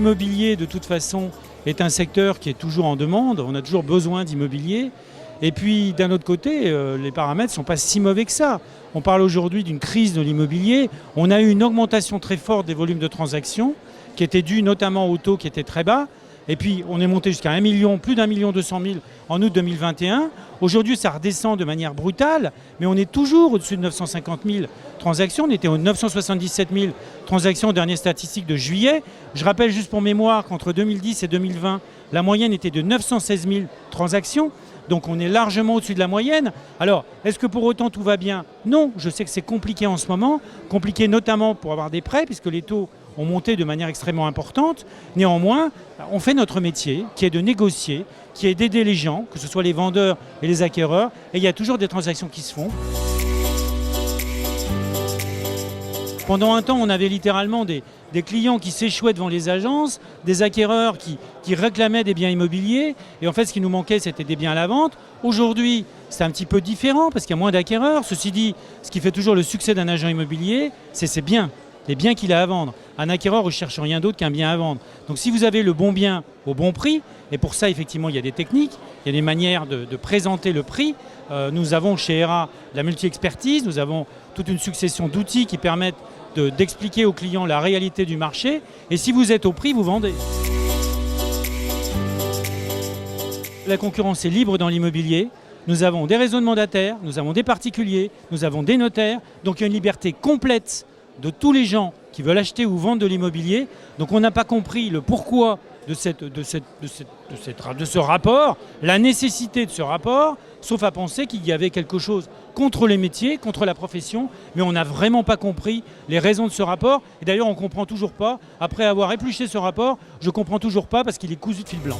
l'immobilier, de toute façon, est un secteur qui est toujours en demande. On a toujours besoin d'immobilier. Et puis, d'un autre côté, les paramètres ne sont pas si mauvais que ça. On parle aujourd'hui d'une crise de l'immobilier. On a eu une augmentation très forte des volumes de transactions, qui était due notamment au taux qui était très bas. Et puis, on est monté jusqu'à 1 million, plus d'1 200 000 en août 2021. Aujourd'hui, ça redescend de manière brutale, mais on est toujours au-dessus de 950 000 transactions. On était aux 977 000 transactions aux dernières statistiques de juillet. Je rappelle juste pour mémoire qu'entre 2010 et 2020, la moyenne était de 916 000 transactions. Donc on est largement au-dessus de la moyenne. Alors, est-ce que pour autant tout va bien? Non, je sais que c'est compliqué en ce moment. Compliqué notamment pour avoir des prêts, puisque les taux ont monté de manière extrêmement importante. Néanmoins, on fait notre métier, qui est de négocier, qui est d'aider les gens, que ce soit les vendeurs et les acquéreurs. Et il y a toujours des transactions qui se font. Pendant un temps, on avait littéralement des clients qui s'échouaient devant les agences, des acquéreurs qui réclamaient des biens immobiliers. Et en fait, ce qui nous manquait, c'était des biens à la vente. Aujourd'hui, c'est un petit peu différent parce qu'il y a moins d'acquéreurs. Ceci dit, ce qui fait toujours le succès d'un agent immobilier, c'est ses biens, les biens qu'il a à vendre. Un acquéreur ne cherche rien d'autre qu'un bien à vendre. Donc si vous avez le bon bien au bon prix, et pour ça, effectivement, il y a des techniques, il y a des manières de présenter le prix. Nous avons chez ERA la multi-expertise, nous avons toute une succession d'outils qui permettent d'expliquer aux clients la réalité du marché. Et si vous êtes au prix, vous vendez. La concurrence est libre dans l'immobilier. Nous avons des réseaux de mandataires, nous avons des particuliers, nous avons des notaires. Donc il y a une liberté complète de tous les gens qui veulent acheter ou vendre de l'immobilier. Donc on n'a pas compris le pourquoi de ce rapport, la nécessité de ce rapport, sauf à penser qu'il y avait quelque chose contre les métiers, contre la profession, mais on n'a vraiment pas compris les raisons de ce rapport. Et d'ailleurs, on ne comprend toujours pas. Après avoir épluché ce rapport, je ne comprends toujours pas parce qu'il est cousu de fil blanc.